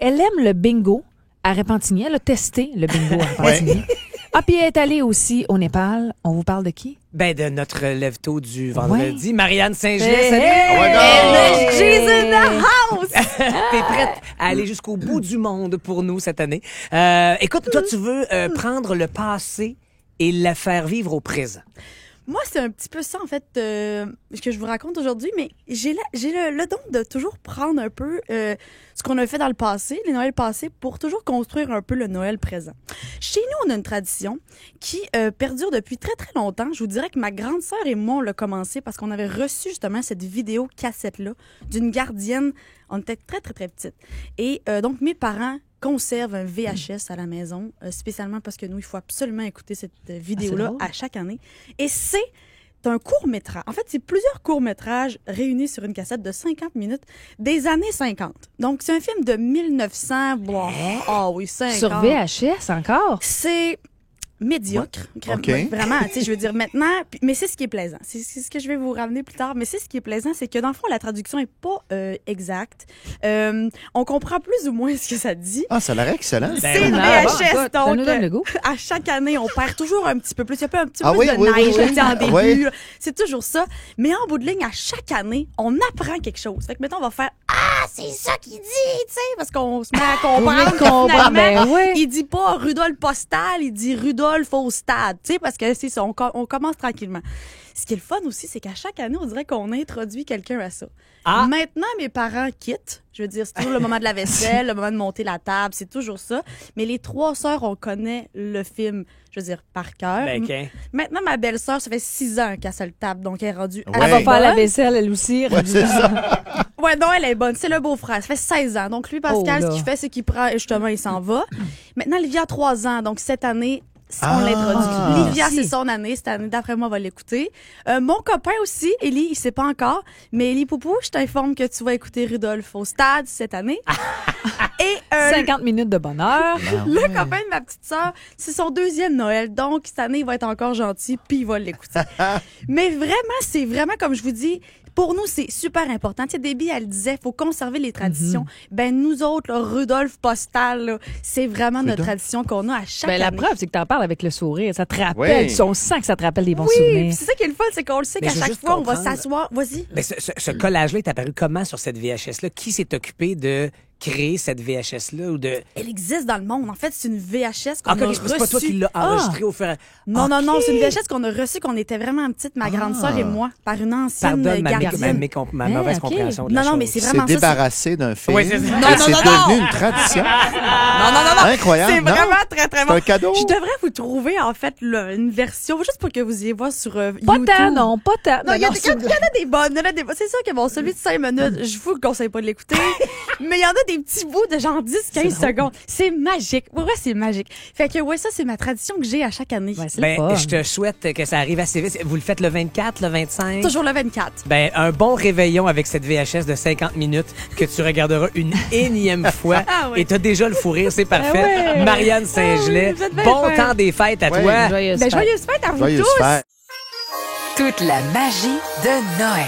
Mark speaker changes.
Speaker 1: elle aime le bingo à Repentigny. Elle a testé le bingo à Repentigny. Ah, puis elle est allée aussi au Népal. On vous parle de qui?
Speaker 2: Ben, de notre lève-tôt du vendredi, Marianne Saint-Gelais. Salut!
Speaker 3: She's in the house!
Speaker 2: T'es prête à aller jusqu'au bout du monde pour nous cette année. Écoute, toi, tu veux prendre le passé et le faire vivre au présent.
Speaker 3: Moi, c'est un petit peu ça, en fait, ce que je vous raconte aujourd'hui, mais j'ai le don de toujours prendre un peu ce qu'on a fait dans le passé, les Noëls passés, pour toujours construire un peu le Noël présent. Chez nous, on a une tradition qui perdure depuis très, très longtemps. Je vous dirais que ma grande sœur et moi, on l'a commencé parce qu'on avait reçu justement cette vidéo cassette-là d'une gardienne. On était très, très, très petites. Et donc, mes parents conserve un VHS à la maison, spécialement parce que nous, il faut absolument écouter cette vidéo-là à chaque année. Et c'est un court-métrage. En fait, c'est plusieurs courts-métrages réunis sur une cassette de 50 minutes des années 50. Donc, c'est un film de 1900. Ah oui, 50.
Speaker 1: Sur VHS encore?
Speaker 3: C'est médiocre.
Speaker 4: Okay.
Speaker 3: Vraiment, tu sais, je veux dire maintenant, mais c'est ce qui est plaisant. C'est ce que je vais vous ramener plus tard, mais c'est ce qui est plaisant, c'est que dans le fond, la traduction est pas exacte. On comprend plus ou moins ce que ça dit.
Speaker 4: Ah, ça a l'air excellent.
Speaker 3: C'est le VHS,
Speaker 1: ça
Speaker 3: donc
Speaker 1: nous donne le goût.
Speaker 3: à chaque année, on perd toujours un petit peu plus. Il y a pas un petit peu
Speaker 4: oui,
Speaker 3: de
Speaker 4: oui,
Speaker 3: neige
Speaker 4: oui, oui.
Speaker 3: en début.
Speaker 4: Oui.
Speaker 3: C'est toujours ça. Mais en bout de ligne, à chaque année, on apprend quelque chose. Fait que mettons, on va faire « Ah, c'est ça qu'il dit! » Tu sais, parce qu'on se met à comprendre que finalement,
Speaker 1: ben oui.
Speaker 3: il dit pas Rudolf Postal, il dit Rudolf au stade. Tu sais, parce que c'est ça, on commence tranquillement. Ce qui est le fun aussi, c'est qu'à chaque année, on dirait qu'on introduit quelqu'un à ça.
Speaker 2: Ah.
Speaker 3: Maintenant, mes parents quittent. Je veux dire, c'est toujours le moment de la vaisselle, le moment de monter la table, c'est toujours ça. Mais les trois sœurs, on connaît le film, je veux dire, par cœur.
Speaker 2: Ben, OK.
Speaker 3: Maintenant, ma belle-sœur, ça fait 6 ans qu'elle se le tape, donc elle est rendue...
Speaker 4: Ouais.
Speaker 1: Elle va faire la
Speaker 3: bonne.
Speaker 1: vaisselle, elle aussi.
Speaker 4: Ouais, c'est ça.
Speaker 3: Ouais, non, elle est bonne. C'est le beau-frère. Ça fait 16 ans. Donc, lui, Pascal,
Speaker 1: Oh là.
Speaker 3: ce qu'il fait, c'est qu'il prend, justement, il s'en va. Maintenant, Livia a 3 ans. Donc, cette année, on
Speaker 4: Ah.
Speaker 3: l'introduit. Livia,
Speaker 1: Si.
Speaker 3: c'est son année. Cette année, d'après moi, on va l'écouter. Mon copain aussi, Élie, il sait pas encore. Mais Élie Poupou, je t'informe que tu vas écouter Rudolf au stade cette année. Et
Speaker 1: 50 minutes de bonheur.
Speaker 3: le copain de ma petite sœur, c'est son 2e Noël. Donc, cette année, il va être encore gentil, puis il va l'écouter. Mais vraiment, c'est vraiment, comme je vous dis, pour nous, c'est super important. Tu sais, Debbie, elle disait, faut conserver les traditions. Ben, nous autres, là, Rudolf Postal, là, c'est vraiment notre tradition qu'on a à chaque
Speaker 1: Ben, la
Speaker 3: année.
Speaker 1: preuve, c'est que t'en parles avec le sourire. Ça te rappelle.
Speaker 4: Oui.
Speaker 1: On sent que ça te rappelle des bons
Speaker 3: Oui, puis
Speaker 1: souvenirs.
Speaker 3: c'est ça qui est le fun, c'est qu'on le sait
Speaker 2: Mais
Speaker 3: qu'à
Speaker 2: je veux
Speaker 3: chaque
Speaker 2: juste
Speaker 3: fois, on va
Speaker 2: comprendre.
Speaker 3: s'asseoir. Vas-y.
Speaker 2: Mais ce collage-là est apparu comment sur cette VHS-là? Qui s'est occupé de créer cette VHS-là ou de...
Speaker 3: Elle existe dans le monde. En fait, c'est une VHS qu'on
Speaker 2: Encore,
Speaker 3: a
Speaker 2: c'est pas toi
Speaker 3: reçue.
Speaker 2: qui l'as enregistré au fur et à
Speaker 3: Non, non,
Speaker 2: OK.
Speaker 3: non, c'est une VHS qu'on a reçue quand on était vraiment petite, ma grande sœur et moi, par une ancienne
Speaker 2: Pardonne ma
Speaker 3: gardienne.
Speaker 2: mauvaise
Speaker 1: OK.
Speaker 2: compréhension de la
Speaker 3: Non, non,
Speaker 2: chose.
Speaker 3: mais c'est
Speaker 4: C'est
Speaker 3: vraiment ça.
Speaker 4: débarrassé d'un film.
Speaker 2: Oui, c'est ça.
Speaker 4: Et
Speaker 3: Non,
Speaker 4: c'est
Speaker 3: non, non,
Speaker 4: devenu une tradition.
Speaker 3: Non, non, non, non.
Speaker 4: Incroyable.
Speaker 3: C'est
Speaker 4: non?
Speaker 3: vraiment très, très
Speaker 4: C'est
Speaker 3: bon.
Speaker 4: un cadeau.
Speaker 3: Je devrais vous trouver, en fait, une version, juste pour que vous ayez voir sur
Speaker 1: Pas
Speaker 3: YouTube.
Speaker 1: tant, non, pas tant.
Speaker 3: Non, il y en a
Speaker 1: c'est-
Speaker 3: des bonnes. Il y en a des bonnes. C'est sûr que bon, celui de 5 minutes, je vous conseille pas de l'écouter. Mais il y en a des petits bouts de genre 10-15 secondes. C'est magique. Ouais, c'est magique. Fait que, ouais, ça, c'est ma tradition que j'ai à chaque année.
Speaker 1: Ouais, c'est
Speaker 2: Ben,
Speaker 1: le fun.
Speaker 2: je te souhaite que ça arrive assez vite. Vous le faites le 24, le 25?
Speaker 3: Toujours le 24.
Speaker 2: Ben, un bon réveillon avec cette VHS de 50 minutes que tu regarderas une énième fois.
Speaker 3: Ah oui.
Speaker 2: Et t'as déjà le fou rire, c'est parfait.
Speaker 1: Ah ouais.
Speaker 2: Marianne Saint-Gelais,
Speaker 3: Ah oui, vous êtes bien
Speaker 2: bon
Speaker 3: fin.
Speaker 2: temps des fêtes à
Speaker 4: Ouais.
Speaker 2: toi.
Speaker 1: Joyeuse
Speaker 3: Ben,
Speaker 1: fête.
Speaker 3: joyeuse fête à vous
Speaker 4: Joyeuse
Speaker 3: tous.
Speaker 4: fête.
Speaker 5: Toute la magie de Noël.